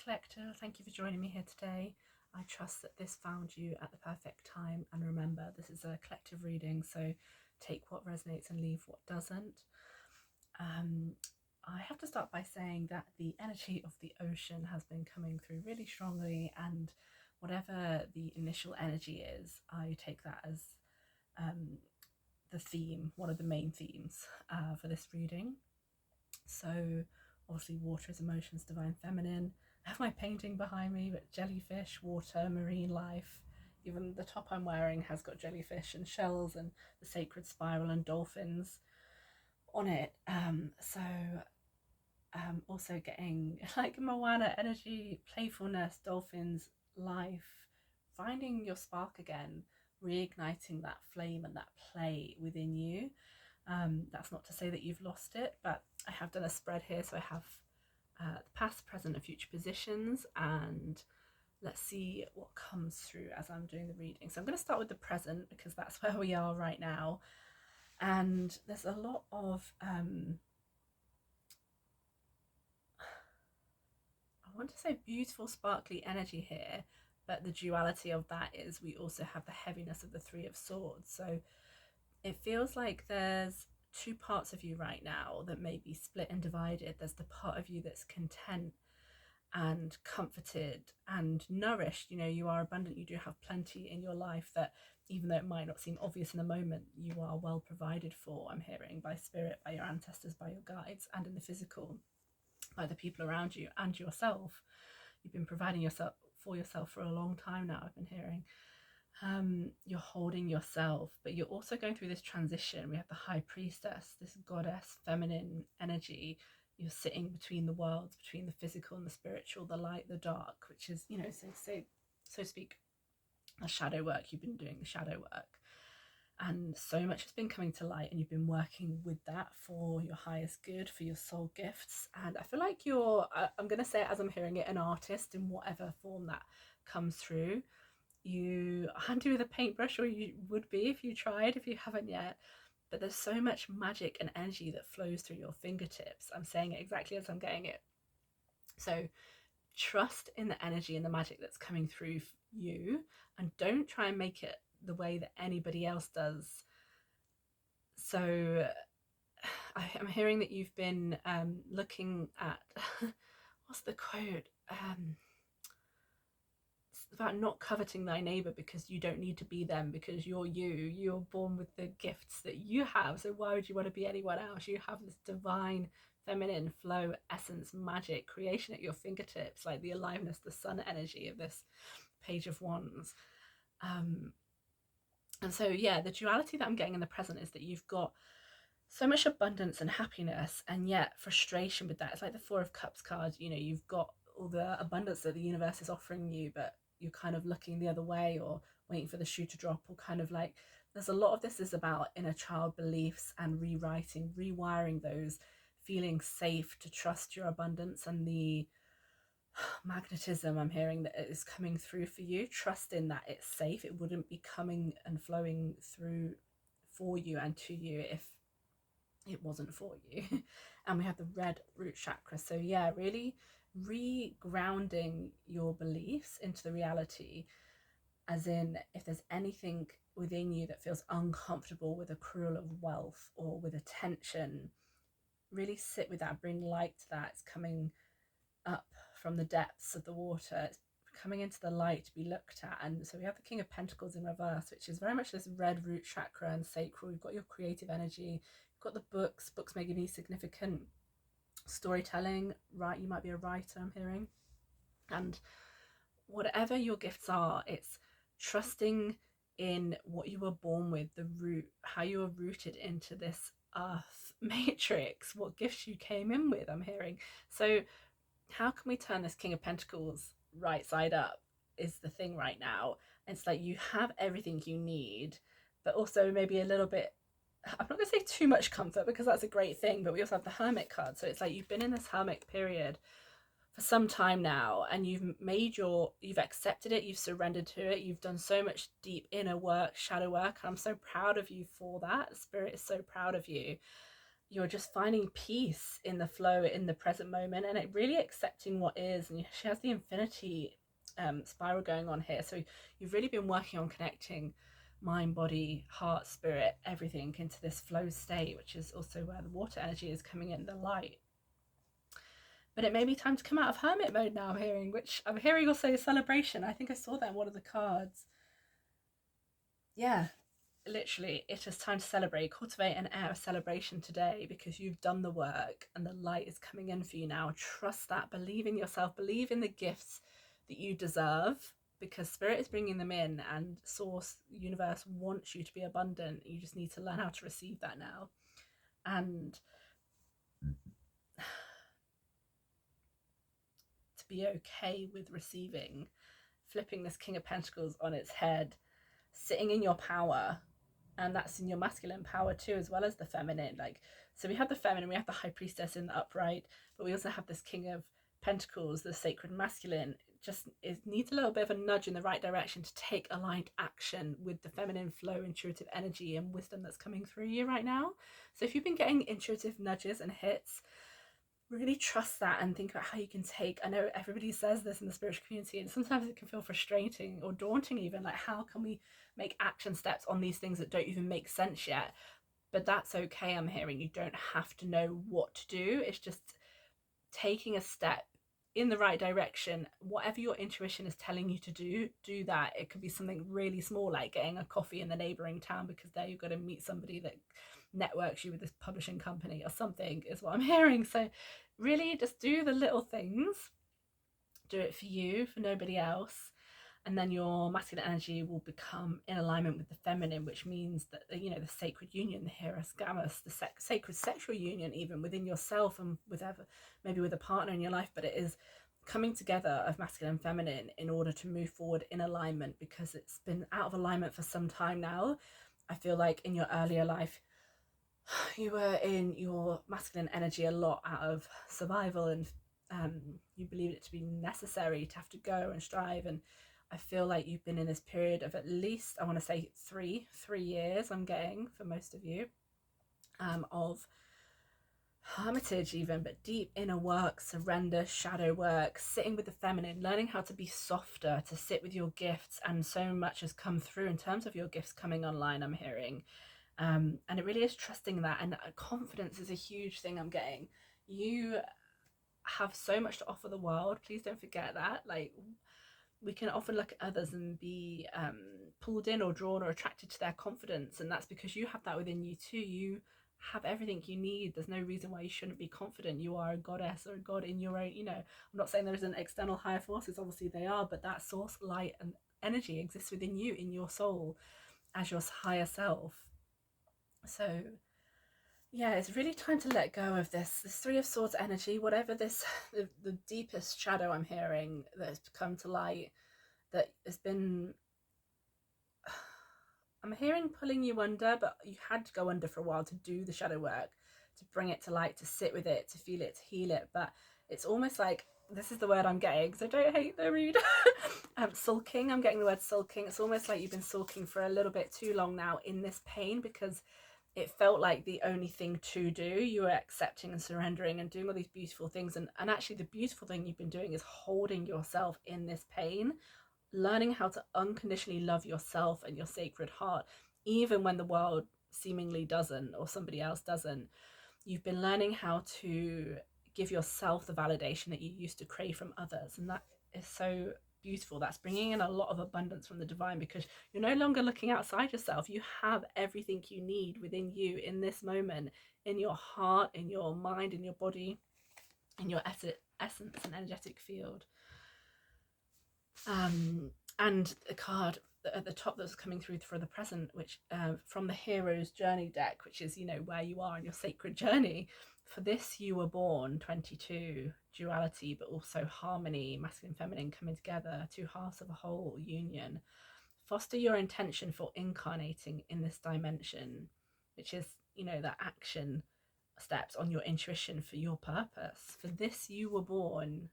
Collective, thank you for joining me here today. I trust that this found you at the perfect time, and remember, this is a collective reading, so take what resonates and leave what doesn't. I have to start by saying that the energy of the ocean has been coming through really strongly, and whatever the initial energy is, I take that as the theme, one of the main themes for this reading. So obviously water is emotions, divine feminine. I have my painting behind me, but jellyfish, water, marine life. Even the top I'm wearing has got jellyfish and shells and the sacred spiral and dolphins on it. Also getting like Moana energy, playfulness, dolphins, life, finding your spark again, reigniting that flame and that play within you. That's not to say that you've lost it, but I have done a spread here, so I have the past, present, and future positions, and let's see what comes through as I'm doing the reading. So I'm going to start with the present because that's where we are right now, and there's a lot of I want to say beautiful, sparkly energy here, but the duality of that is we also have the heaviness of the Three of Swords. So it feels like there's two parts of you right now that may be split and divided. There's the part of you that's content and comforted and nourished. You know, you are abundant, you do have plenty in your life, that even though it might not seem obvious in the moment, you are well provided for, I'm hearing, by spirit, by your ancestors, by your guides, and in the physical, by the people around you and yourself. You've been providing yourself for a long time now, I've been hearing. You're holding yourself, but you're also going through this transition. We have the High Priestess, this goddess feminine energy. You're sitting between the worlds, between the physical and the spiritual, the light, the dark, which is, you know, so to speak, the shadow work. You've been doing the shadow work, and so much has been coming to light, and you've been working with that for your highest good, for your soul gifts. And I feel like you're, I'm going to say it as I'm hearing it, an artist in whatever form that comes through. You are handy with a paintbrush, or you would be if you tried, if you haven't yet, but there's so much magic and energy that flows through your fingertips. I'm saying it exactly as I'm getting it. So trust in the energy and the magic that's coming through you, and don't try and make it the way that anybody else does. So I'm hearing that you've been looking at what's the quote, about not coveting thy neighbor because you don't need to be them, because you're born with the gifts that you have. So why would you want to be anyone else? You have this divine feminine flow, essence, magic, creation at your fingertips, like the aliveness, the sun energy of this Page of Wands. And so yeah, the duality that I'm getting in the present is that you've got so much abundance and happiness, and yet frustration with that. It's like the Four of Cups card. You know, you've got all the abundance that the universe is offering you, but you're kind of looking the other way or waiting for the shoe to drop, or kind of like, there's a lot of this is about inner child beliefs and rewriting, rewiring those, feeling safe to trust your abundance and the magnetism I'm hearing that is coming through for you. Trust in that it's safe. It wouldn't be coming and flowing through for you and to you if it wasn't for you. And we have the red root chakra. So yeah, really re-grounding your beliefs into the reality, as in, if there's anything within you that feels uncomfortable with accrual of wealth or with attention, really sit with that, bring light to that. It's coming up from the depths of the water, it's coming into the light to be looked at. And so we have the King of Pentacles in reverse, which is very much this red root chakra and sacral. You've got your creative energy, you've got the books may give you significant storytelling, right? You might be a writer, I'm hearing. And whatever your gifts are, it's trusting in what you were born with, the root, how you were rooted into this earth matrix, what gifts you came in with, I'm hearing. So how can we turn this King of Pentacles right side up is the thing right now. It's like you have everything you need, but also maybe a little bit, I'm not going to say too much comfort, because that's a great thing, but we also have the Hermit card. So it's like you've been in this hermit period for some time now, and you've accepted it, you've surrendered to it, you've done so much deep inner work, shadow work, and I'm so proud of you for that. Spirit is so proud of you. you're just finding peace in the flow, in the present moment, and it really accepting what is. And she has the infinity spiral going on here. So you've really been working on connecting mind, body, heart, spirit, everything into this flow state, which is also where the water energy is coming in, the light. But it may be time to come out of hermit mode now, I'm hearing also celebration. I think I saw that in one of the cards. Yeah, literally, it is time to celebrate. Cultivate an air of celebration today because you've done the work and the light is coming in for you now. Trust that. Believe in yourself. Believe in the gifts that you deserve, because spirit is bringing them in, and source, universe wants you to be abundant. You just need to learn how to receive that now. And to be okay with receiving, flipping this King of Pentacles on its head, sitting in your power. And that's in your masculine power too, as well as the feminine. Like, so we have the feminine, we have the high priestess in the upright, but we also have this King of Pentacles, the sacred masculine. It needs a little bit of a nudge in the right direction to take aligned action with the feminine flow, intuitive energy and wisdom that's coming through you right now. So if you've been getting intuitive nudges and hits, really trust that and think about how you can take, I know everybody says this in the spiritual community, and sometimes it can feel frustrating or daunting even, like how can we make action steps on these things that don't even make sense yet? But that's okay. I'm hearing you don't have to know what to do. It's just taking a step in the right direction. Whatever your intuition is telling you to do that. It could be something really small, like getting a coffee in the neighboring town because there you've got to meet somebody that networks you with this publishing company or something, is what I'm hearing. So really just do the little things, do it for you, for nobody else, and then your masculine energy will become in alignment with the feminine, which means that, you know, the sacred union, the hieros gamos, the sacred sexual union, even within yourself and maybe with a partner in your life, but it is coming together of masculine and feminine in order to move forward in alignment, because it's been out of alignment for some time now. I feel like in your earlier life you were in your masculine energy a lot out of survival, and you believed it to be necessary to have to go and strive. And I feel like you've been in this period of at least, I want to say three years, I'm getting, for most of you, of hermitage even, but deep inner work, surrender, shadow work, sitting with the feminine, learning how to be softer, to sit with your gifts. And so much has come through in terms of your gifts coming online, I'm hearing. And it really is trusting that, and confidence is a huge thing I'm getting. You have so much to offer the world. Please don't forget that. Like, we can often look at others and be pulled in or drawn or attracted to their confidence, and that's because you have that within you too. You have everything you need. There's no reason why you shouldn't be confident. You are a goddess or a god in your own, you know. I'm not saying there isn't external higher forces, obviously they are, but that source, light and energy exists within you, in your soul, as your higher self. So yeah, it's really time to let go of this Three of Swords energy, whatever this the deepest shadow I'm hearing that has come to light, that has been, I'm hearing pulling you under, but you had to go under for a while to do the shadow work, to bring it to light, to sit with it, to feel it, to heal it. But it's almost like, this is the word I'm getting, so don't hate the read. Sulking, I'm getting the word sulking. It's almost like you've been sulking for a little bit too long now in this pain, because it felt like the only thing to do. You were accepting and surrendering and doing all these beautiful things, and actually the beautiful thing you've been doing is holding yourself in this pain, learning how to unconditionally love yourself and your sacred heart, even when the world seemingly doesn't, or somebody else doesn't. You've been learning how to give yourself the validation that you used to crave from others, and that is so beautiful. That's bringing in a lot of abundance from the divine, because you're no longer looking outside yourself. You have everything you need within you in this moment, in your heart, in your mind, in your body, in your essence and energetic field. And the card at the top that's coming through for the present, which from the Hero's Journey deck, which is, you know, where you are in your sacred journey. For this, you were born 22, duality, but also harmony, masculine, feminine coming together, two halves of a whole union. Foster your intention for incarnating in this dimension, which is, you know, that action steps on your intuition for your purpose. For this, you were born.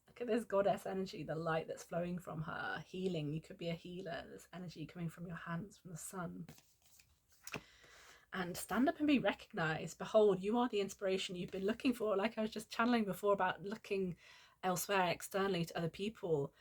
Look at this goddess energy, the light that's flowing from her, healing. You could be a healer. This energy coming from your hands, from the sun. and stand up and be recognized. Behold, you are the inspiration you've been looking for. Like I was just channeling before about looking elsewhere externally to other people.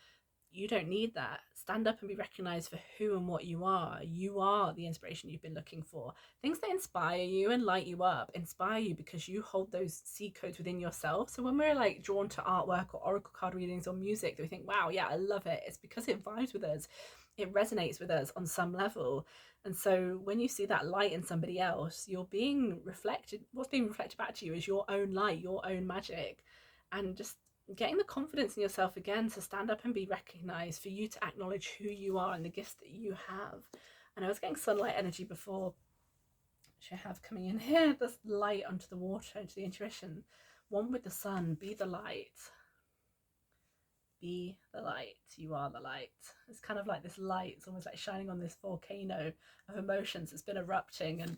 You don't need that. Stand up and be recognized for who and what you are. You are the inspiration you've been looking for. Things that inspire you and light you up inspire you because you hold those seed codes within yourself. So when we're like drawn to artwork or oracle card readings or music that we think, wow, yeah, I love it, it's because it vibes with us. It resonates with us on some level. And so when you see that light in somebody else, you're being reflected. What's being reflected back to you is your own light, your own magic. And just getting the confidence in yourself again to stand up and be recognized, for you to acknowledge who you are and the gifts that you have. And I was getting sunlight energy before, which I have coming in here, this light onto the water, into the intuition. One with the sun, be the light. Be the light. You are the light. It's kind of like this light, it's almost like shining on this volcano of emotions that's been erupting, and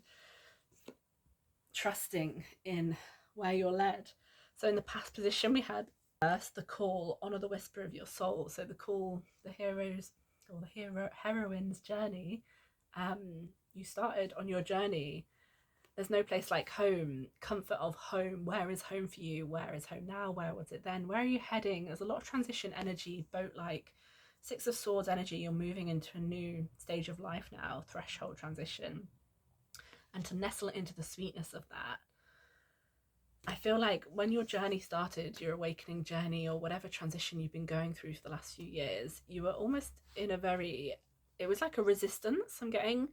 trusting in where you're led. So in the past position we had first the call, honor the whisper of your soul. So the call, the hero's or the heroine's journey. You started on your journey. There's no place like home, comfort of home. Where is home for you? Where is home now? Where was it then? Where are you heading? There's a lot of transition energy, boat like. Six of Swords energy. You're moving into a new stage of life now, threshold transition. And to nestle into the sweetness of that, I feel like when your journey started, your awakening journey or whatever transition you've been going through for the last few years, you were almost in a very, it was like a resistance. I'm getting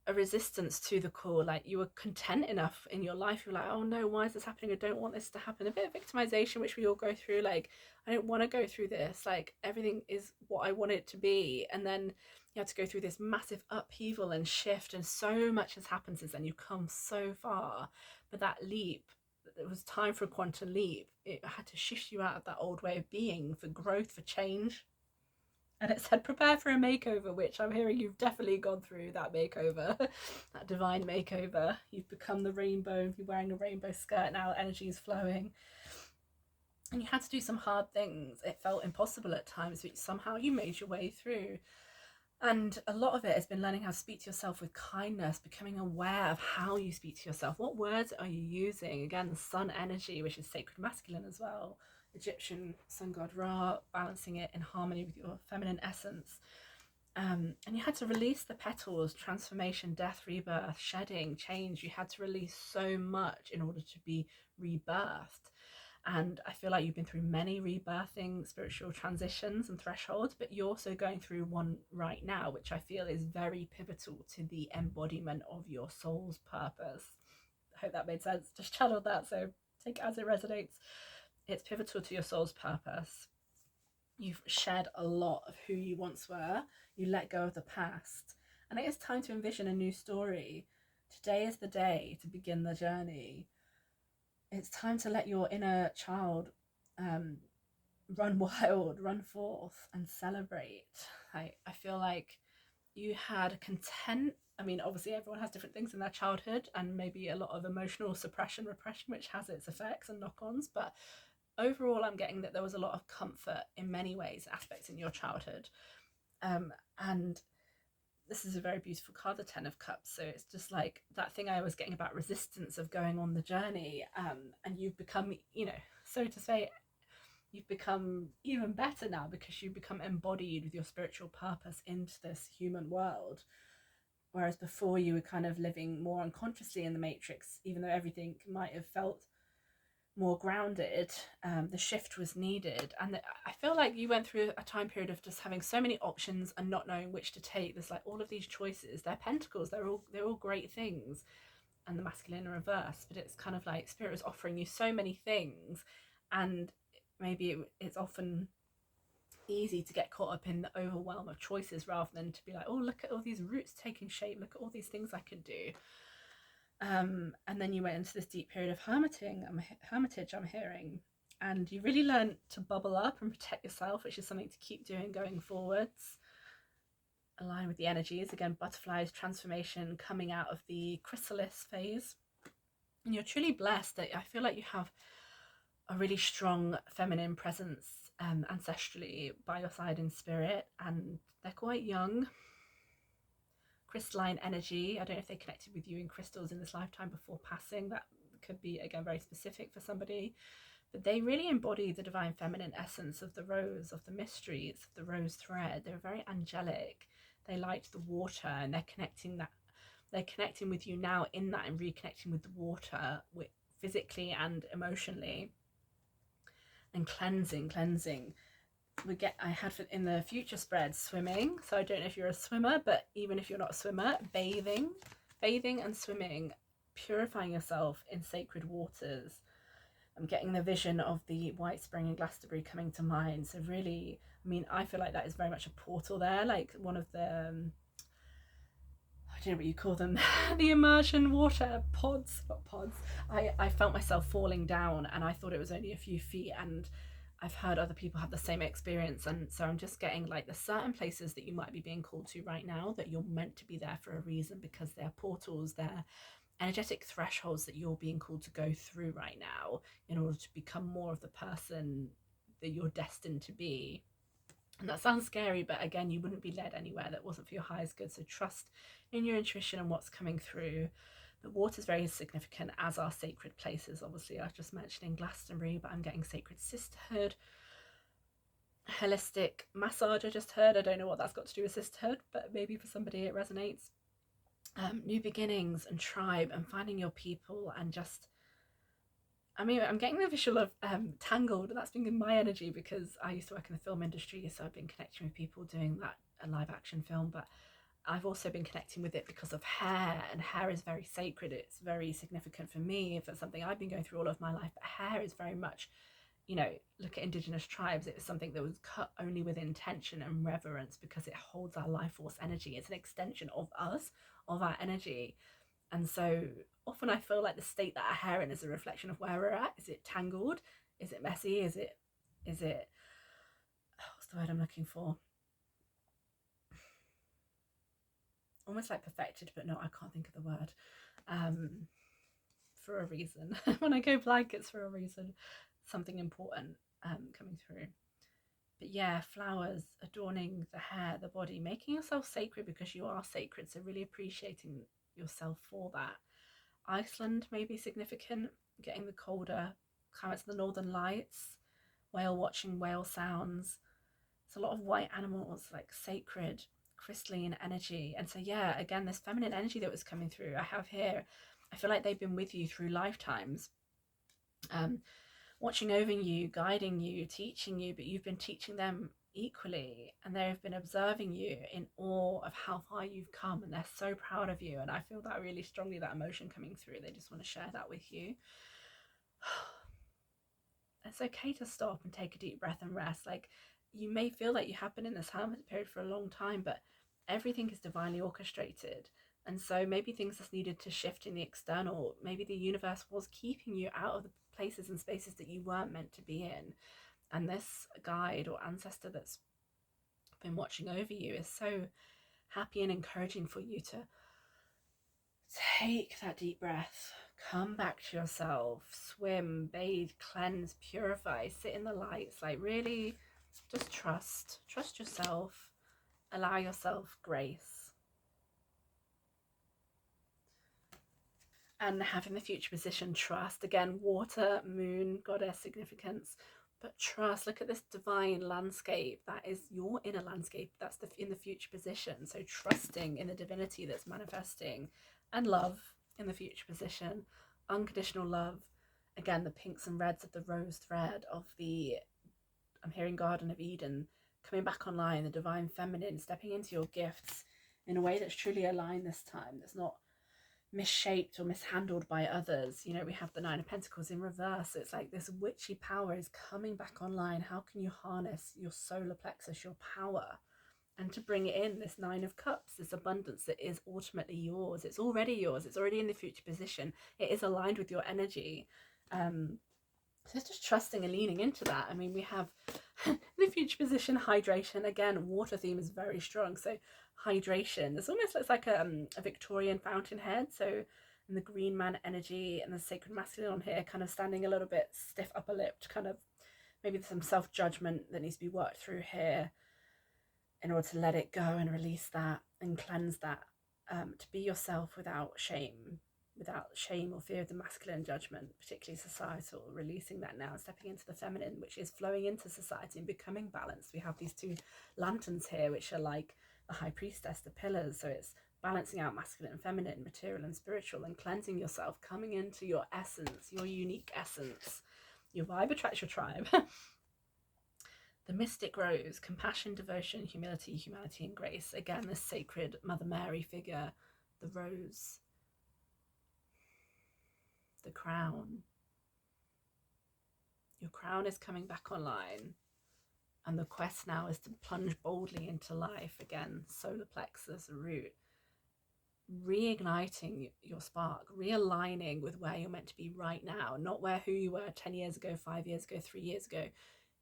a resistance to the call. Like you were content enough in your life. You're like, oh no, why is this happening? I don't want this to happen. A bit of victimization, which we all go through. Like, I don't want to go through this. Like everything is what I want it to be. And then you had to go through this massive upheaval and shift, and so much has happened since then. You've come so far, but that leap, it was time for a quantum leap. It had to shift you out of that old way of being for growth, for change. And it said prepare for a makeover, which I'm hearing you've definitely gone through that makeover, that divine makeover. You've become the rainbow. You're wearing a rainbow skirt now, energy is flowing. And you had to do some hard things. It felt impossible at times, but somehow you made your way through. And a lot of it has been learning how to speak to yourself with kindness, becoming aware of how you speak to yourself. What words are you using? Again, the sun energy, which is sacred masculine as well. Egyptian sun god Ra, balancing it in harmony with your feminine essence. And you had to release the petals, transformation, death, rebirth, shedding, change. You had to release so much in order to be rebirthed. And I feel like you've been through many rebirthing spiritual transitions and thresholds, but you're also going through one right now, which I feel is very pivotal to the embodiment of your soul's purpose. I hope that made sense. Just channeled that, so take it as it resonates. It's pivotal to your soul's purpose. You've shed a lot of who you once were. You let go of the past. And it is time to envision a new story. Today is the day to begin the journey. It's time to let your inner child run wild, run forth and celebrate. I feel like you had content. I mean, obviously everyone has different things in their childhood, and maybe a lot of emotional suppression, repression, which has its effects and knock-ons, but overall I'm getting that there was a lot of comfort in many ways, aspects in your childhood. And this is a very beautiful card, the Ten of Cups. So it's just like that thing I was getting about resistance of going on the journey. And you've become, you know, so to say, you've become even better now because you become embodied with your spiritual purpose into this human world. Whereas before you were kind of living more unconsciously in the matrix, even though everything might have felt more grounded. The shift was needed, and I feel like you went through a time period of just having so many options and not knowing which to take. There's like all of these choices. They're pentacles. They're all great things, and the masculine in reverse. But it's kind of like spirit was offering you so many things, and maybe it's often easy to get caught up in the overwhelm of choices rather than to be like, oh, look at all these roots taking shape. Look at all these things I can do. And then you went into this deep period of hermitage, I'm hearing, and you really learned to bubble up and protect yourself, which is something to keep doing going forwards. Align with the energies. Again, butterflies, transformation, coming out of the chrysalis phase. And you're truly blessed that I feel like you have a really strong feminine presence ancestrally by your side in spirit, and they're quite young. crystalline energy. I don't know if they connected with you in crystals in this lifetime before passing. That could be, again, very specific for somebody. But they really embody the divine feminine essence of the rose, of the mysteries, of the rose thread. They're very angelic. They light the water, and they're connecting with you now in that, and reconnecting with the water, physically and emotionally, and cleansing. I had in the future spread swimming, so I don't know if you're a swimmer, but even if you're not a swimmer, bathing and swimming, purifying yourself in sacred waters. I'm getting the vision of the White Spring in Glastonbury coming to mind. So really, I mean, I feel like that is very much a portal there, like one of the I don't know what you call them, the immersion water pods, not pods. I felt myself falling down, and I thought it was only a few feet, and I've heard other people have the same experience. And so I'm just getting like there's certain places that you might be being called to right now that you're meant to be there for a reason, because they're portals, they're energetic thresholds that you're being called to go through right now in order to become more of the person that you're destined to be. And that sounds scary, but again, you wouldn't be led anywhere that wasn't for your highest good. So trust in your intuition and what's coming through. The water is very significant, as are sacred places. Obviously, I was just mentioning Glastonbury, but I'm getting sacred sisterhood, holistic massage. I just heard. I don't know what that's got to do with sisterhood, but maybe for somebody it resonates. New beginnings and tribe and finding your people, and just, I mean, I'm getting the visual of Tangled. That's been in my energy because I used to work in the film industry, so I've been connecting with people doing that, a live action film, but I've also been connecting with it because of hair, and hair is very sacred. It's very significant for me. If it's something I've been going through all of my life, but hair is very much, you know, look at indigenous tribes. It was something that was cut only with intention and reverence because it holds our life force energy. It's an extension of us, of our energy. And so often I feel like the state that our hair in is a reflection of where we're at. Is it tangled? Is it messy? Is it what's the word I'm looking for? Almost like perfected, but no, I can't think of the word. For a reason. When I go blank, it's for a reason. Something important coming through. But yeah, flowers adorning the hair, the body, making yourself sacred because you are sacred. So really appreciating yourself for that. Iceland may be significant, getting the colder climates, the northern lights, whale watching, whale sounds. It's a lot of white animals, like sacred, crystalline energy. And so yeah, again, this feminine energy that was coming through, I have here, I feel like they've been with you through lifetimes. Watching over you, guiding you, teaching you, but you've been teaching them equally, and they've been observing you in awe of how far you've come, and they're so proud of you. And I feel that really strongly, that emotion coming through. They just want to share that with you. It's okay to stop and take a deep breath and rest. Like, you may feel like you have been in this hermit period for a long time, but everything is divinely orchestrated. And so maybe things just needed to shift in the external. Maybe the universe was keeping you out of the places and spaces that you weren't meant to be in. And this guide or ancestor that's been watching over you is so happy and encouraging for you to take that deep breath, come back to yourself, swim, bathe, cleanse, purify, sit in the lights. Like, really just trust yourself, allow yourself grace. And having the future position, trust. Again, water, moon, goddess significance, but trust. Look at this divine landscape. That is your inner landscape. That's in the future position. So trusting in the divinity that's manifesting, and love in the future position. Unconditional love. Again, the pinks and reds of the rose thread of the, I'm hearing Garden of Eden coming back online, the divine feminine stepping into your gifts in a way that's truly aligned this time, that's not misshaped or mishandled by others. You know, we have the Nine of Pentacles in reverse. It's like this witchy power is coming back online. How can you harness your solar plexus, your power, and to bring in this Nine of Cups, this abundance that is ultimately yours? It's already yours. It's already in the future position. It is aligned with your energy. So it's just trusting and leaning into that. I mean, we have the future position, hydration. Again, water theme is very strong. So hydration, this almost looks like a Victorian fountainhead. So in the green man energy and the sacred masculine on here, kind of standing a little bit stiff upper lipped, kind of maybe there's some self-judgment that needs to be worked through here in order to let it go and release that and cleanse that. to be yourself without shame or fear of the masculine judgment, particularly societal, releasing that now and stepping into the feminine, which is flowing into society and becoming balanced. We have these two lanterns here, which are like the high priestess, the pillars. So it's balancing out masculine and feminine, material and spiritual, and cleansing yourself, coming into your essence, your unique essence. Your vibe attracts your tribe. The mystic rose, compassion, devotion, humility, humanity, and grace. Again, the sacred Mother Mary figure, the rose, the crown. Your crown is coming back online. And the quest now is to plunge boldly into life again, solar plexus, root, reigniting your spark, realigning with where you're meant to be right now, not who you were 10 years ago, 5 years ago, 3 years ago.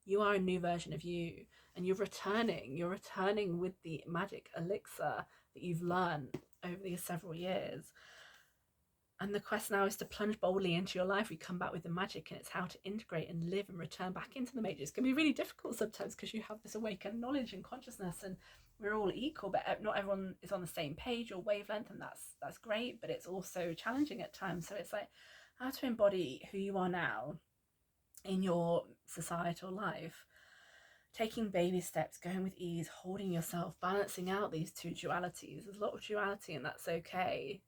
You are a new version of you, and you're returning with the magic elixir that you've learned over these several years. And the quest now is to plunge boldly into your life. We come back with the magic, and it's how to integrate and live and return back into the matrix. It can be really difficult sometimes because you have this awakened knowledge and consciousness, and we're all equal, but not everyone is on the same page or wavelength, and that's great, but it's also challenging at times. So it's like how to embody who you are now in your societal life, taking baby steps, going with ease, holding yourself, balancing out these two dualities. There's a lot of duality, and that's okay.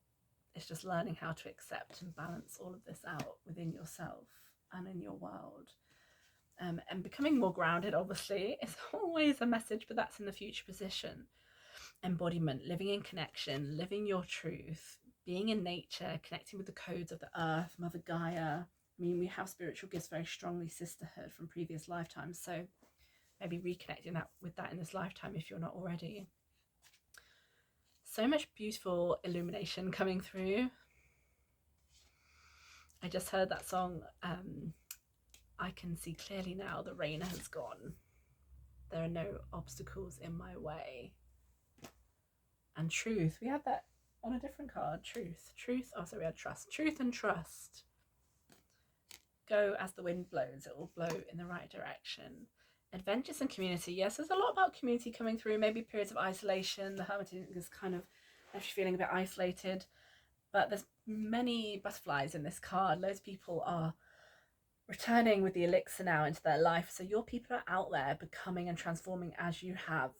It's just learning how to accept and balance all of this out within yourself and in your world. And becoming more grounded, obviously, is always a message, but that's in the future position. Embodiment, living in connection, living your truth, being in nature, connecting with the codes of the earth, Mother Gaia. I mean, we have spiritual gifts very strongly, sisterhood from previous lifetimes. So maybe reconnecting with that in this lifetime if you're not already. So much beautiful illumination coming through. I just heard that song, I can see clearly now, the rain has gone. There are no obstacles in my way. And truth, we had that on a different card. Truth, oh sorry, we had trust. Truth and trust. Go as the wind blows, it will blow in the right direction. Adventures and community. Yes, there's a lot about community coming through, maybe periods of isolation. The hermit is kind of actually feeling a bit isolated, but there's many butterflies in this card. Loads of people are returning with the elixir now into their life. So your people are out there becoming and transforming as you have,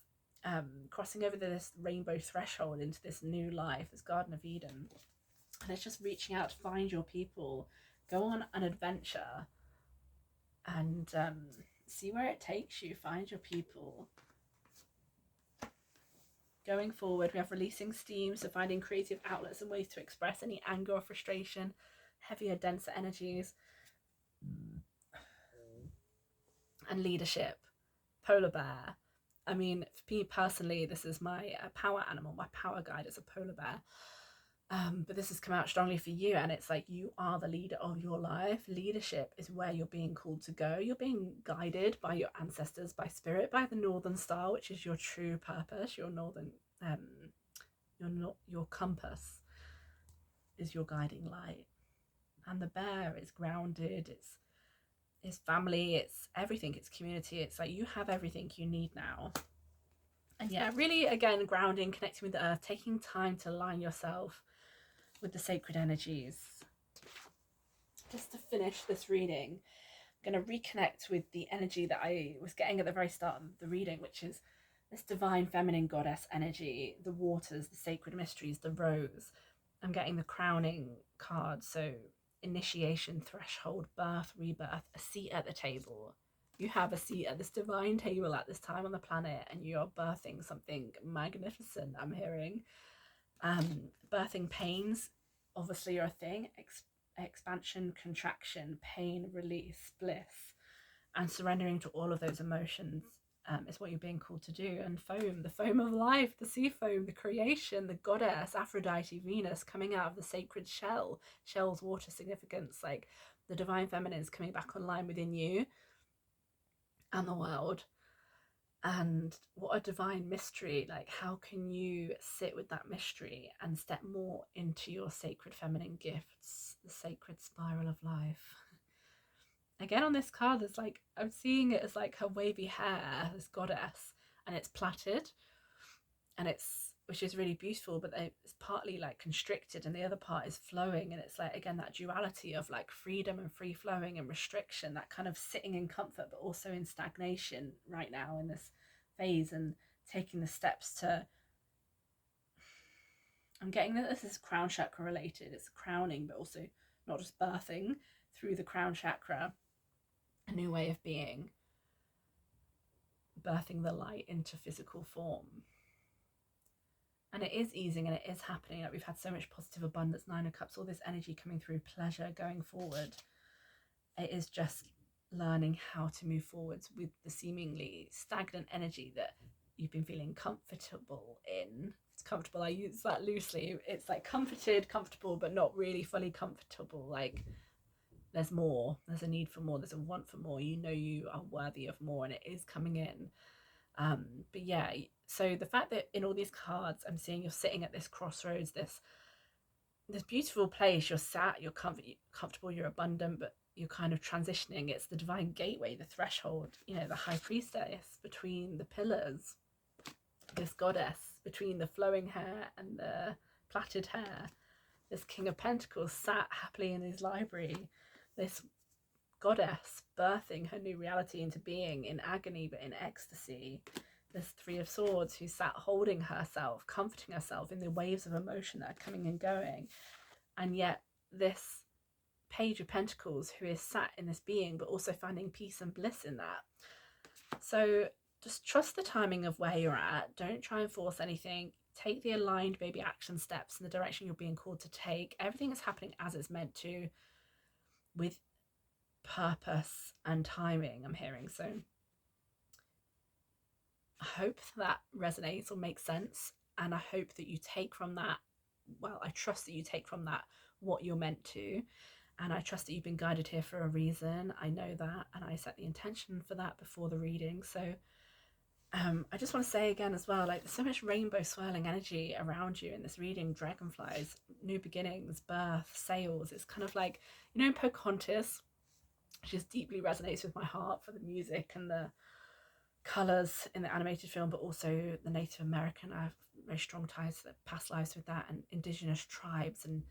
crossing over this rainbow threshold into this new life, this Garden of Eden. And it's just reaching out to find your people, go on an adventure, and see where it takes you. Find your people. Going forward, we have releasing steam, so finding creative outlets and ways to express any anger or frustration, heavier, denser energies. And leadership, polar bear. I mean, for me personally, this is my power animal. My power guide is a polar bear. But this has come out strongly for you, and it's like you are the leader of your life. Leadership is where you're being called to go. You're being guided by your ancestors, by spirit, by the Northern Star, which is your true purpose. Your northern, your compass is your guiding light, and the bear is grounded. It's family. It's everything. It's community. It's like you have everything you need now. And yeah, really, again, grounding, connecting with the earth, taking time to align yourself with the sacred energies. Just to finish this reading, I'm going to reconnect with the energy that I was getting at the very start of the reading, which is this divine feminine goddess energy, the waters, the sacred mysteries, the rose. I'm getting the crowning card, so initiation, threshold, birth, rebirth, a seat at the table. You have a seat at this divine table at this time on the planet, and you're birthing something magnificent, I'm hearing. Birthing pains, obviously, are a thing. Expansion, contraction, pain, release, bliss, and surrendering to all of those emotions is what you're being called to do. And foam, the foam of life, the sea foam, the creation, the goddess, Aphrodite, Venus, coming out of the sacred shell. Shell's water significance, like the divine feminine is coming back online within you and the world. And what a divine mystery. Like, how can you sit with that mystery and step more into your sacred feminine gifts, the sacred spiral of life? Again, on this card, there's like, I'm seeing it as like her wavy hair, this goddess, and it's plaited, and it's which is really beautiful, but it's partly like constricted and the other part is flowing. And it's like, again, that duality of like freedom and free flowing and restriction, that kind of sitting in comfort, but also in stagnation right now in this phase, and taking the steps to, I'm getting that this is crown chakra related. It's crowning, but also not just birthing through the crown chakra, a new way of being, birthing the light into physical form. And it is easing and it is happening. Like, we've had so much positive abundance, 9 of Cups, all this energy coming through, pleasure going forward. It is just learning how to move forwards with the seemingly stagnant energy that you've been feeling comfortable in. It's comfortable, I use that loosely. It's like comforted, comfortable, but not really fully comfortable. Like, there's more, there's a need for more, there's a want for more. You know you are worthy of more, and it is coming in. But yeah, so the fact that in all these cards I'm seeing you're sitting at this crossroads, this beautiful place, you're sat, you're comfortable, you're abundant, but you're kind of transitioning. It's the divine gateway, the threshold, you know, the high priestess between the pillars, this goddess between the flowing hair and the plaited hair, this King of Pentacles sat happily in his library, this goddess birthing her new reality into being in agony but in ecstasy, this Three of Swords who sat holding herself, comforting herself in the waves of emotion that are coming and going, and yet this Page of Pentacles who is sat in this being but also finding peace and bliss in that. So just trust the timing of where you're at. Don't try and force anything. Take the aligned baby action steps in the direction you're being called to take. Everything is happening as it's meant to, with purpose and timing, I'm hearing. So I hope that resonates or makes sense, and I hope that you take from that, well, I trust that you take from that what you're meant to, and I trust that you've been guided here for a reason. I know that, and I set the intention for that before the reading. So I just want to say again as well, like, there's so much rainbow swirling energy around you in this reading. Dragonflies, new beginnings, birth, sails. It's kind of like, you know, in Pocahontas, which just deeply resonates with my heart for the music and the colours in the animated film, but also the Native American. I have very strong ties to past lives with that, and indigenous tribes and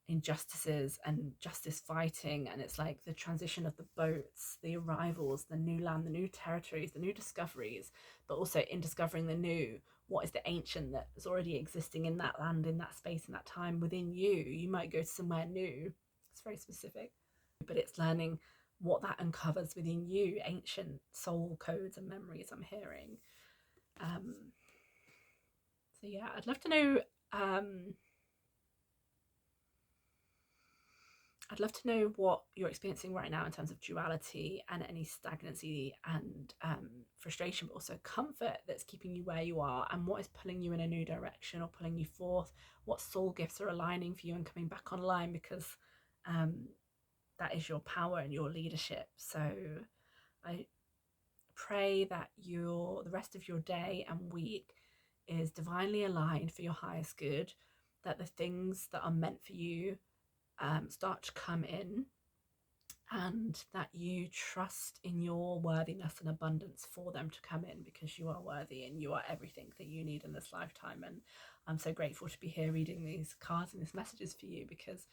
injustices and justice fighting. And it's like the transition of the boats, the arrivals, the new land, the new territories, the new discoveries, but also in discovering the new, what is the ancient that is already existing in that land, in that space, in that time within you. You might go to somewhere new, it's very specific, but it's learning what that uncovers within you, ancient soul codes and memories, I'm hearing. So yeah, I'd love to know what you're experiencing right now in terms of duality and any stagnancy and frustration, but also comfort that's keeping you where you are, and what is pulling you in a new direction or pulling you forth. What soul gifts are aligning for you and coming back online, because that is your power and your leadership. So I pray that the rest of your day and week is divinely aligned for your highest good, that the things that are meant for you start to come in, and that you trust in your worthiness and abundance for them to come in, because you are worthy and you are everything that you need in this lifetime. And I'm so grateful to be here reading these cards and these messages for you, because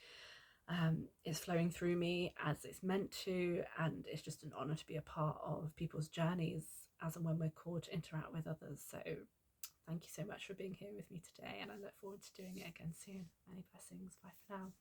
it's flowing through me as it's meant to, and it's just an honor to be a part of people's journeys as and when we're called to interact with others. So thank you so much for being here with me today, and I look forward to doing it again soon. Many blessings. Bye for now.